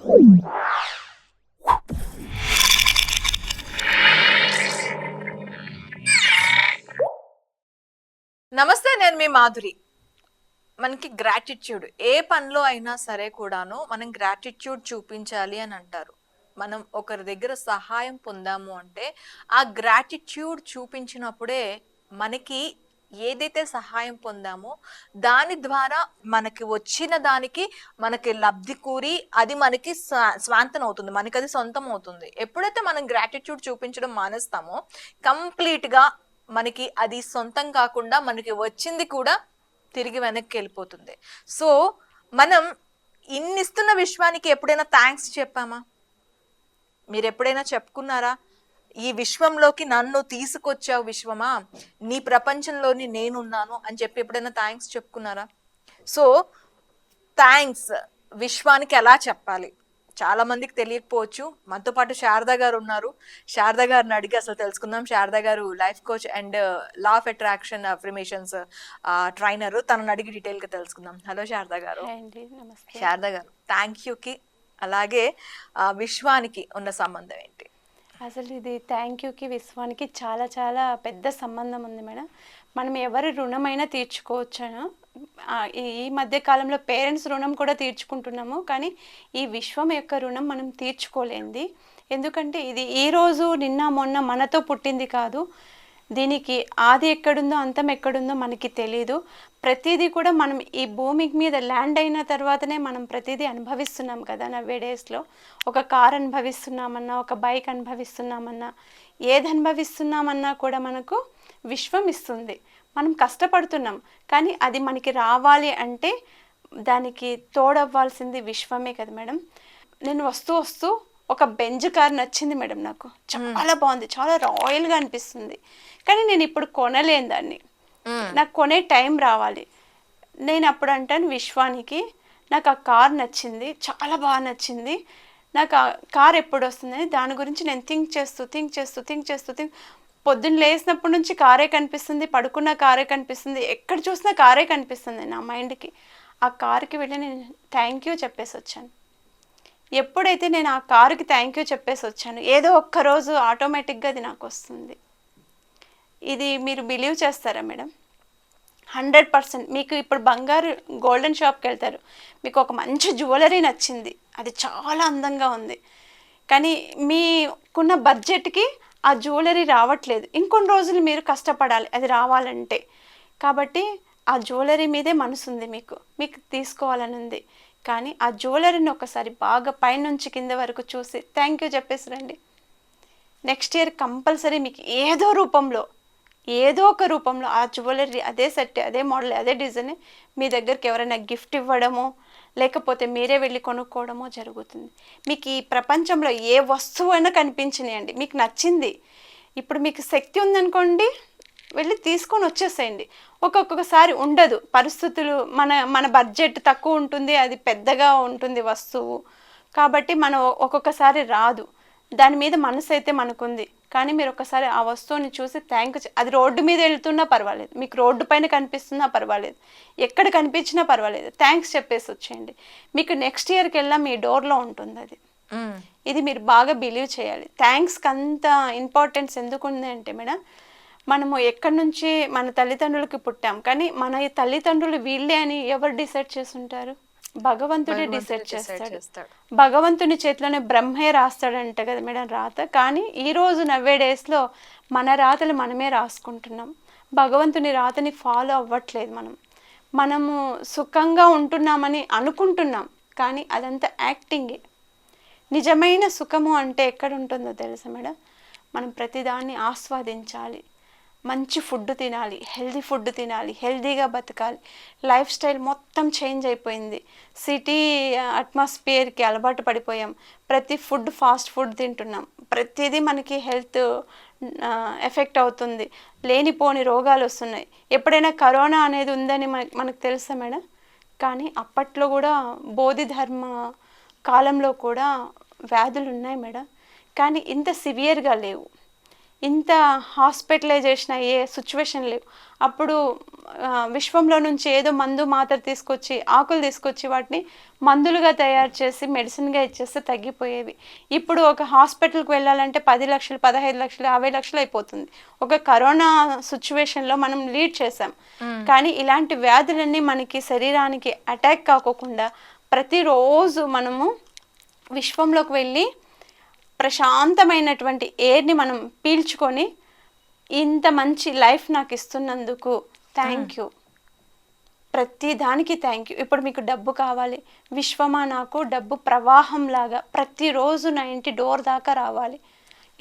నమస్తే, నేను మీ మాధురి. మనకి గ్రాటిట్యూడ్ ఏ పనిలో అయినా సరే కూడాను మనం గ్రాటిట్యూడ్ చూపించాలి అని అంటారు. మనం ఒకరి దగ్గర సహాయం పొందాము అంటే ఆ గ్రాటిట్యూడ్ చూపించినప్పుడే మనకి ఏదైతే సహాయం పొందామో దాని ద్వారా మనకి వచ్చిన దానికి మనకి లబ్ధి కూరి అది మనకి స్వాంతం అవుతుంది, మనకి అది సొంతం అవుతుంది. ఎప్పుడైతే మనం గ్రాటిట్యూడ్ చూపించడం మానేస్తామో కంప్లీట్గా మనకి అది సొంతం కాకుండా మనకి వచ్చింది కూడా తిరిగి వెనక్కి వెళ్ళిపోతుంది. సో మనం ఇన్నిస్తున్న విశ్వానికి ఎప్పుడైనా థ్యాంక్స్ చెప్పామా? మీరు ఎప్పుడైనా చెప్పుకున్నారా? ఈ విశ్వంలోకి నన్ను తీసుకొచ్చావు విశ్వమా, నీ ప్రపంచంలోని నేనున్నాను అని చెప్పి ఎప్పుడైనా థ్యాంక్స్ చెప్పుకున్నారా? సో థ్యాంక్స్ విశ్వానికి ఎలా చెప్పాలి చాలా మందికి తెలియకపోవచ్చు. మనతో పాటు శారదా గారు ఉన్నారు. శారదా గారిని అడిగి అసలు తెలుసుకుందాం. శారదా గారు life coach and law of attraction affirmations trainer. తనని అడిగి డీటెయిల్ గా తెలుసుకుందాం. హలో శారదా గారు. శారదా గారు, థ్యాంక్ యూకి అలాగే విశ్వానికి ఉన్న సంబంధం ఏంటి? అసలు ఇది థ్యాంక్ యూకి విశ్వానికి చాలా చాలా పెద్ద సంబంధం ఉంది మేడం. మనం ఎవరి రుణమైనా తీర్చుకోవచ్చాను. ఈ మధ్య కాలంలో పేరెంట్స్ రుణం కూడా తీర్చుకుంటున్నాము, కానీ ఈ విశ్వం యొక్క రుణం మనం తీర్చుకోలేంది. ఎందుకంటే ఇది ఈరోజు నిన్న మొన్న మనతో పుట్టింది కాదు. దీనికి ఆది ఎక్కడుందో అంతం ఎక్కడుందో మనకి తెలీదు. ప్రతిదీ కూడా మనం ఈ భూమి మీద ల్యాండ్ అయిన తర్వాతనే మనం ప్రతిదీ అనుభవిస్తున్నాం కదా. నవ్వే డేస్లో ఒక కార్ అనుభవిస్తున్నామన్నా, ఒక బైక్ అనుభవిస్తున్నామన్నా, ఏది అనుభవిస్తున్నామన్నా కూడా మనకు విశ్వం ఇస్తుంది. మనం కష్టపడుతున్నాం, కానీ అది మనకి రావాలి అంటే దానికి తోడవ్వాల్సింది విశ్వమే కదా మేడం. నేను వస్తూ ఒక బెంజ్ కార్ నచ్చింది మేడం. నాకు చాలా బాగుంది, చాలా రాయల్గా అనిపిస్తుంది, కానీ నేను ఇప్పుడు కొనలేను దాన్ని. నాకు కొనే టైం రావాలి. నేను అప్పుడు అంటాను విశ్వానికి, నాకు ఆ కార్ నచ్చింది, చాలా బాగా నచ్చింది, నాకు ఆ కార్ ఎప్పుడు వస్తుందని దాని గురించి నేను థింక్ చేస్తూ పొద్దున్న లేసినప్పటి నుంచి కారే కనిపిస్తుంది, పడుకున్న కారే కనిపిస్తుంది, ఎక్కడ చూసినా కారే కనిపిస్తుంది నా మైండ్కి. ఆ కార్కి వెళ్ళి నేను థ్యాంక్ యూ చెప్పేసి వచ్చాను. ఎప్పుడైతే నేను ఆ కారుకి థ్యాంక్ యూ చెప్పేసి వచ్చాను, ఏదో ఒక్కరోజు ఆటోమేటిక్గా అది నాకు వస్తుంది. ఇది మీరు బిలీవ్ చేస్తారా మేడం? 100%. మీకు ఇప్పుడు బంగారు గోల్డెన్ షాప్కి వెళ్తారు, మీకు ఒక మంచి జ్యువెలరీ నచ్చింది, అది చాలా అందంగా ఉంది, కానీ మీకున్న బడ్జెట్కి ఆ జ్యువెలరీ రావట్లేదు. ఇంకొన్ని రోజులు మీరు కష్టపడాలి అది రావాలంటే. కాబట్టి ఆ జ్యువెలరీ మీదే మనసు ఉంది, మీకు తీసుకోవాలని ఉంది. కానీ ఆ జ్యువెలరీని ఒకసారి బాగా పైనుంచి కింద వరకు చూసి థ్యాంక్ యూ చెప్పేసి రండి. నెక్స్ట్ ఇయర్ కంపల్సరీ మీకు ఏదో ఒక రూపంలో ఆ జ్యువెలరీ, అదే సెట్, అదే మోడల్, అదే డిజైన్ మీ దగ్గరికి ఎవరైనా గిఫ్ట్ ఇవ్వడమో లేకపోతే మీరే వెళ్ళి కొనుక్కోవడమో జరుగుతుంది. మీకు ఈ ప్రపంచంలో ఏ వస్తువు అయినా కనిపించినాయండి, మీకు నచ్చింది. ఇప్పుడు మీకు శక్తి ఉందనుకోండి, వెళ్ళి తీసుకొని వచ్చేసేయండి. ఒక్కొక్కసారి ఉండదు పరిస్థితులు, మన బడ్జెట్ తక్కువ ఉంటుంది, అది పెద్దగా ఉంటుంది వస్తువు, కాబట్టి మనం ఒక్కొక్కసారి రాదు. దాని మీద మనసు అయితే మనకుంది, కానీ మీరు ఒకసారి ఆ వస్తువుని చూసి థ్యాంక్ యూ. అది రోడ్డు మీద వెళ్తున్నా పర్వాలేదు, మీకు రోడ్డు పైన కనిపిస్తున్నా పర్వాలేదు, ఎక్కడ కనిపించినా పర్వాలేదు, థ్యాంక్స్ చెప్పేసి వచ్చేయండి. మీకు నెక్స్ట్ ఇయర్కి వెళ్ళా మీ డోర్లో ఉంటుంది అది. ఇది మీరు బాగా బిలీవ్ చేయాలి. థ్యాంక్స్కి అంత ఇంపార్టెన్స్ ఎందుకు ఉంది అంటే మేడం, మనము ఎక్కడి నుంచి మన తల్లిదండ్రులకి పుట్టాం, కానీ మన తల్లిదండ్రులు వీళ్ళే అని ఎవరు డిసైడ్ చేసుంటారు? భగవంతుడే డిసైడ్ చేస్తాడు. భగవంతుని చేతిలోనే బ్రహ్మే రాస్తాడంట కదా మేడం రాత. కానీ ఈరోజు నవ్వే డేస్లో మన రాతలు మనమే రాసుకుంటున్నాం, భగవంతుని రాతని ఫాలో అవ్వట్లేదు. మనము సుఖంగా ఉంటున్నామని అనుకుంటున్నాం, కానీ అదంతా యాక్టింగే. నిజమైన సుఖము అంటే ఎక్కడ ఉంటుందో తెలుసా మేడం? మనం ప్రతిదాన్ని ఆస్వాదించాలి, మంచి ఫుడ్ తినాలి, హెల్దీ ఫుడ్ తినాలి, హెల్దీగా బతకాలి. లైఫ్ స్టైల్ మొత్తం చేంజ్ అయిపోయింది. సిటీ అట్మాస్ఫియర్కి అలవాటు పడిపోయాం. ప్రతి ఫుడ్ ఫాస్ట్ ఫుడ్ తింటున్నాం, ప్రతిదీ మనకి హెల్త్ ఎఫెక్ట్ అవుతుంది, లేనిపోని రోగాలు వస్తున్నాయి. ఎప్పుడైనా కరోనా అనేది ఉందని మనకు తెలుసా మేడం? కానీ అప్పట్లో కూడా బోధి ధర్మ కాలంలో కూడా వ్యాధులు ఉన్నాయి మేడం, కానీ ఇంత సివియర్గా లేవు. ఇంత హాస్పిటలైజేషన్ అయ్యే సిచ్యువేషన్ లేవు. అప్పుడు విశ్వంలో నుంచి ఏదో మందు మాత్ర తీసుకొచ్చి ఆకులు తీసుకొచ్చి వాటిని మందులుగా తయారు చేసి మెడిసిన్గా ఇచ్చేస్తే తగ్గిపోయేవి. ఇప్పుడు ఒక హాస్పిటల్కి వెళ్ళాలంటే 10 లక్షలు 15 లక్షలు 50 లక్షలు అయిపోతుంది. ఒక కరోనా సిచ్యువేషన్లో మనం లీడ్ చేసాం. కానీ ఇలాంటి వ్యాధులన్నీ మనకి శరీరానికి అటాక్ కాకోకుండా ప్రతిరోజు మనము విశ్వంలోకి వెళ్ళి ప్రశాంతమైనటువంటి ఎయిర్ని మనం పీల్చుకొని ఇంత మంచి లైఫ్ నాకు ఇస్తున్నందుకు థ్యాంక్ యూ. ప్రతి దానికి థ్యాంక్ యూ. ఇప్పుడు మీకు డబ్బు కావాలి, విశ్వమా నాకు డబ్బు ప్రవాహం లాగా ప్రతిరోజు నా ఇంటి డోర్ దాకా రావాలి,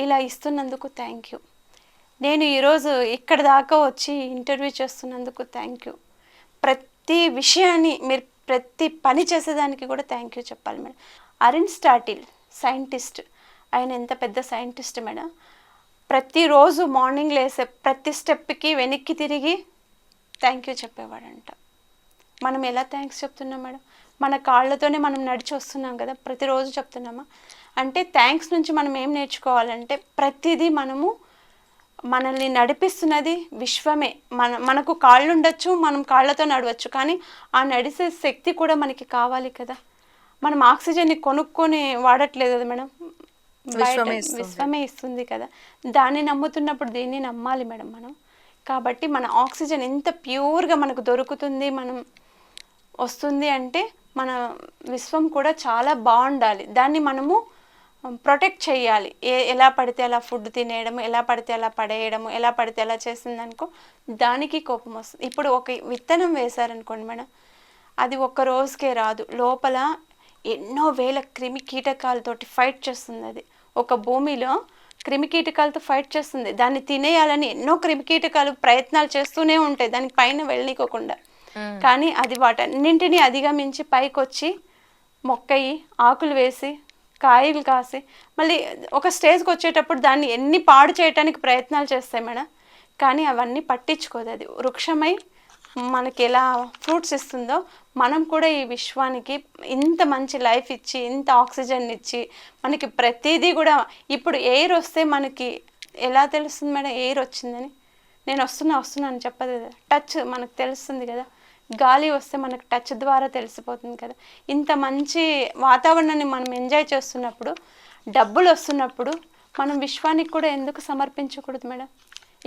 ఇలా ఇస్తున్నందుకు థ్యాంక్ యూ. నేను ఈరోజు ఇక్కడ దాకా వచ్చి ఇంటర్వ్యూ చేస్తున్నందుకు థ్యాంక్ యూ. ప్రతి విషయాన్ని మీరు ప్రతి పని చేసేదానికి కూడా థ్యాంక్ యూ చెప్పాలి మేడం. అరిస్టాటిల్ సైంటిస్ట్, ఆయన ఎంత పెద్ద సైంటిస్ట్ మేడం. ప్రతిరోజు మార్నింగ్ లేసే ప్రతి స్టెప్కి వెనక్కి తిరిగి థ్యాంక్ యూ చెప్పేవాడంట. మనం ఎలా థ్యాంక్స్ చెప్తున్నాం మేడం? మన కాళ్ళతోనే మనం నడిచి వస్తున్నాం కదా, ప్రతిరోజు చెప్తున్నామా? అంటే థ్యాంక్స్ నుంచి మనం ఏం నేర్చుకోవాలంటే ప్రతిదీ మనల్ని నడిపిస్తున్నది విశ్వమే. మనకు కాళ్ళు ఉండొచ్చు, మనం కాళ్ళతో నడవచ్చు, కానీ ఆ నడిసే శక్తి కూడా మనకి కావాలి కదా. మనం ఆక్సిజన్ని కొనుక్కొని వాడట్లేదు కదా మేడం, విశ్వమే ఇస్తుంది కదా. దాన్ని నమ్ముతున్నప్పుడు దీన్ని నమ్మాలి మేడం మనం. కాబట్టి మన ఆక్సిజన్ ఎంత ప్యూర్గా మనకు దొరుకుతుంది, మనం వస్తుంది అంటే మన విశ్వం కూడా చాలా బాగుండాలి. దాన్ని మనము ప్రొటెక్ట్ చేయాలి. ఎలా పడితే అలా ఫుడ్ తినేయడము, ఎలా పడితే అలా పడేయడము, ఎలా పడితే అలా చేసిందనుకో దానికి కోపం వస్తుంది. ఇప్పుడు ఒక విత్తనం వేశారనుకోండి మేడం, అది ఒక్క రోజుకే రాదు, లోపల ఎన్నో వేల క్రిమి కీటకాలతోటి ఫైట్ చేస్తుంది. అది ఒక భూమిలో క్రిమి కీటకాలతో ఫైట్ చేస్తుంది. దాన్ని తినేయాలని ఎన్నో క్రిమి కీటకాలు ప్రయత్నాలు చేస్తూనే ఉంటాయి దానికి పైన వెళ్ళనికోకుండా. కానీ అది వాటన్నింటినీ అధిగమించి పైకి వచ్చి మొక్కయి ఆకులు వేసి కాయలు కాసి మళ్ళీ ఒక స్టేజ్కి వచ్చేటప్పుడు దాన్ని ఎన్ని పాడు చేయడానికి ప్రయత్నాలు చేస్తాయి మేడం, కానీ అవన్నీ పట్టించుకోదు. అది వృక్షమై మనకి ఎలా ఫ్రూట్స్ ఇస్తుందో మనం కూడా ఈ విశ్వానికి ఇంత మంచి లైఫ్ ఇచ్చి, ఇంత ఆక్సిజన్ ఇచ్చి, మనకి ప్రతిదీ కూడా ఇప్పుడు ఎయిర్ వస్తే మనకి ఎలా తెలుస్తుంది మేడం ఎయిర్ వచ్చిందని? నేను వస్తున్నాను చెప్పదు కదా, టచ్ మనకు తెలుస్తుంది కదా. గాలి వస్తే మనకు టచ్ ద్వారా తెలిసిపోతుంది కదా. ఇంత మంచి వాతావరణాన్ని మనం ఎంజాయ్ చేస్తున్నప్పుడు, డబ్బులు వస్తున్నప్పుడు మనం విశ్వానికి కూడా ఎందుకు సమర్పించకూడదు మేడం?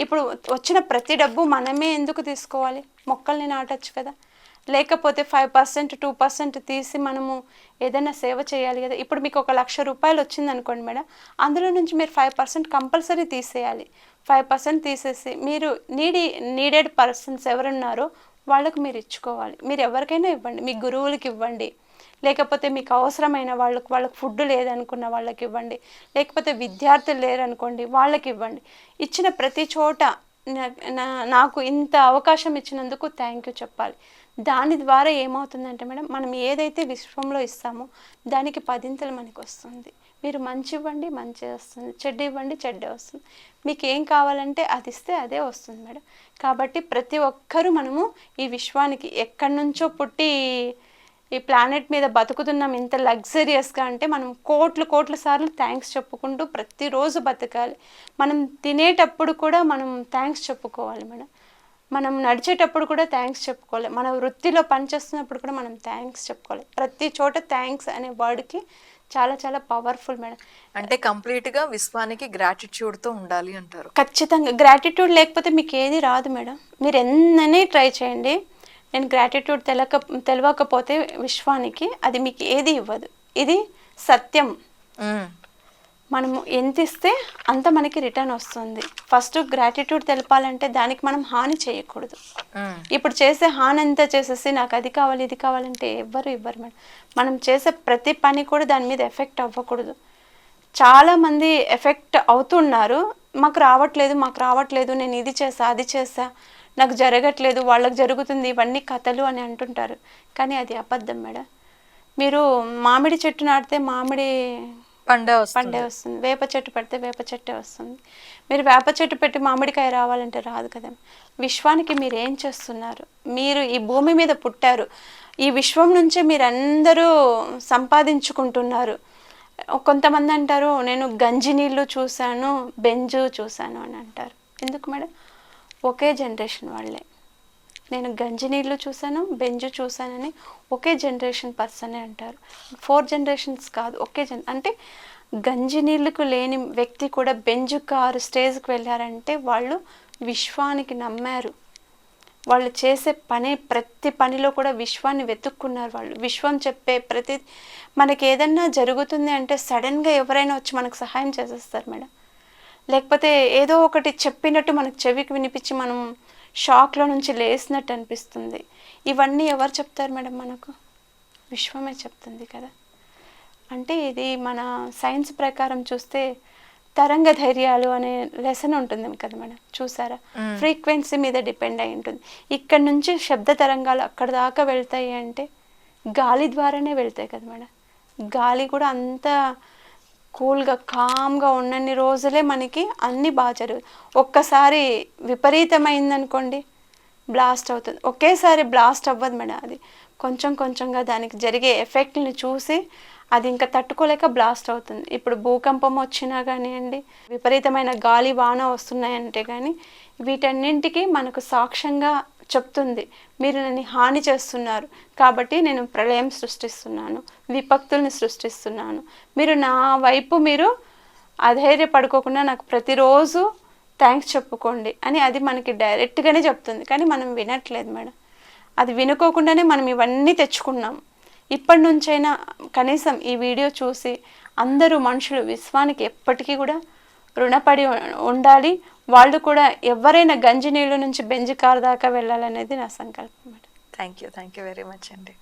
ఇప్పుడు వచ్చిన ప్రతి డబ్బు మనమే ఎందుకు తీసుకోవాలి? మొక్కల్ని నాటచ్చు కదా. లేకపోతే 5% 2% తీసి మనము ఏదైనా సేవ చేయాలి కదా. ఇప్పుడు మీకు 1,00,000 రూపాయలు వచ్చింది అనుకోండి మేడం, అందులో నుంచి మీరు 5% కంపల్సరీ తీసేయాలి. 5% తీసేసి మీరు నీడెడ్ పర్సన్స్ ఎవరున్నారో వాళ్ళకు మీరు ఇచ్చుకోవాలి. మీరు ఎవరికైనా ఇవ్వండి, మీ గురువులకి ఇవ్వండి, లేకపోతే మీకు అవసరమైన వాళ్ళకి ఫుడ్ లేదనుకున్న వాళ్ళకి ఇవ్వండి, లేకపోతే విద్యార్థులు లేరనుకోండి వాళ్ళకి ఇవ్వండి. ఇచ్చిన ప్రతి చోట నాకు ఇంత అవకాశం ఇచ్చినందుకు థ్యాంక్ యూ చెప్పాలి. దాని ద్వారా ఏమవుతుందంటే మేడం, మనం ఏదైతే విశ్వంలో ఇస్తామో దానికి 10 మనకి వస్తుంది. మీరు మంచి ఇవ్వండి, మంచి వస్తుంది, చెడ్డ ఇవ్వండి, చెడ్డే వస్తుంది. మీకు ఏం కావాలంటే అది ఇస్తే అదే వస్తుంది మేడం. కాబట్టి ప్రతి ఒక్కరూ మనము ఈ విశ్వానికి ఎక్కడి నుంచో పుట్టి ఈ ప్లానెట్ మీద బతుకుతున్నాం ఇంత లగ్జరియస్గా అంటే మనం కోట్ల సార్లు థ్యాంక్స్ చెప్పుకుంటూ ప్రతిరోజు బతకాలి. మనం తినేటప్పుడు కూడా మనం థ్యాంక్స్ చెప్పుకోవాలి మేడం. మనం నడిచేటప్పుడు కూడా థ్యాంక్స్ చెప్పుకోవాలి. మన వృత్తిలో పనిచేస్తున్నప్పుడు కూడా మనం థ్యాంక్స్ చెప్పుకోవాలి. ప్రతి చోట థ్యాంక్స్ అనే వర్డ్కి చాలా చాలా పవర్ఫుల్ మేడం. అంటే కంప్లీట్గా విశ్వానికి గ్రాటిట్యూడ్తో ఉండాలి అంటారు. ఖచ్చితంగా గ్రాటిట్యూడ్ లేకపోతే మీకు ఏది రాదు మేడం. మీరు ఎన్ననే ట్రై చేయండి, నేను గ్రాటిట్యూడ్ తెలియకపోతే విశ్వానికి అది మీకు ఏది ఇవ్వదు. ఇది సత్యం. మనము ఎంత ఇస్తే అంత మనకి రిటర్న్ వస్తుంది. ఫస్ట్ గ్రాటిట్యూడ్ తెలపాలంటే దానికి మనం హాని చేయకూడదు. ఇప్పుడు చేసే హాని అంతా చేసేసి నాకు అది కావాలి ఇది కావాలంటే ఎవ్వరు ఇవ్వరు మేడం. మనం చేసే ప్రతి పని కూడా దాని మీద ఎఫెక్ట్ అవ్వకూడదు. చాలామంది ఎఫెక్ట్ అవుతున్నారు, మాకు రావట్లేదు, నేను ఇది చేసా అది చేసా, నాకు జరగట్లేదు, వాళ్ళకి జరుగుతుంది, ఇవన్నీ కథలు అని అంటుంటారు. కానీ అది అబద్ధం మేడం. మీరు మామిడి చెట్టు నాటితే మామిడి పండే వస్తుంది, వేప చెట్టు పెడితే వేప చెట్టే వస్తుంది. మీరు వేప చెట్టు పెట్టి మామిడికాయ రావాలంటే రాదు కదా. విశ్వానికి మీరు ఏం చేస్తున్నారు? మీరు ఈ భూమి మీద పుట్టారు, ఈ విశ్వం నుంచే మీరు అందరూ సంపాదించుకుంటున్నారు. కొంతమంది అంటారు నేను గంజి నీళ్ళు చూశాను, బెంజు చూశాను అని అంటారు. ఎందుకు మేడం? ఒకే జనరేషన్ వాళ్ళే. నేను గంజి నీళ్ళు చూశాను, బెంజు చూశానని ఒకే జనరేషన్ పర్సనే అంటారు. 4 జనరేషన్స్ కాదు, ఒకే అంటే గంజి నీళ్ళకు లేని వ్యక్తి కూడా బెంజు కారు స్టేజ్కి వెళ్ళారంటే వాళ్ళు విశ్వానికి నమ్మారు. వాళ్ళు చేసే ప్రతి పనిలో కూడా విశ్వాన్ని వెతుక్కున్నారు. వాళ్ళు విశ్వం చెప్పే ప్రతి మనకి ఏదన్నా జరుగుతుంది అంటే సడన్గా ఎవరైనా వచ్చి మనకు సహాయం చేసేస్తారు మేడం. లేకపోతే ఏదో ఒకటి చెప్పినట్టు మనకు చెవికి వినిపించి మనం షాక్లో నుంచి లేసినట్టు అనిపిస్తుంది. ఇవన్నీ ఎవరు చెప్తారు మేడం మనకు? విశ్వమే చెప్తుంది కదా. అంటే ఇది మన సైన్స్ ప్రకారం చూస్తే తరంగ ధైర్యాలు అనే లెసన్ ఉంటుంది కదా మేడం, చూసారా? ఫ్రీక్వెన్సీ మీద డిపెండ్ అయి ఉంటుంది. ఇక్కడ నుంచి శబ్ద తరంగాలు అక్కడ దాకా వెళ్తాయి అంటే గాలి ద్వారానే వెళ్తాయి కదా మేడం. గాలి కూడా అంత కూల్గా కామ్గా ఉన్నన్ని రోజులే మనకి అన్నీ బాగా జరుగుతుంది. ఒక్కసారి విపరీతమైందనుకోండి బ్లాస్ట్ అవుతుంది. ఒకేసారి బ్లాస్ట్ అవ్వదు మేడం, అది కొంచెం కొంచెంగా దానికి జరిగే ఎఫెక్ట్ని చూసి అది ఇంకా తట్టుకోలేక బ్లాస్ట్ అవుతుంది. ఇప్పుడు భూకంపం వచ్చినా కానివ్వండి, విపరీతమైన గాలి వాన వస్తున్నాయంటే కానీ వీటన్నింటికి మనకు సాక్ష్యంగా చెప్తుంది, మీరు నన్ను హాని చేస్తున్నారు కాబట్టి నేను ప్రళయం సృష్టిస్తున్నాను, విపత్తుల్ని సృష్టిస్తున్నాను, మీరు నా వైపు మీరు అధైర్యపడుకోకుండా నాకు ప్రతిరోజు థ్యాంక్స్ చెప్పుకోండి అని అది మనకి డైరెక్ట్గానే చెప్తుంది. కానీ మనం వినట్లేదు మేడం. అది వినుకోకుండానే మనం ఇవన్నీ తెచ్చుకున్నాం. ఇప్పటి నుంచైనా కనీసం ఈ వీడియో చూసి అందరూ మనుషులు విశ్వానికి ఎప్పటికీ కూడా రుణపడి ఉండాలి. వాళ్ళు కూడా ఎవరైనా గంజి నీళ్ళ నుంచి బెంజి కారు దాకా వెళ్ళాలనేది నా సంకల్పం madam. Thank you very much అండి.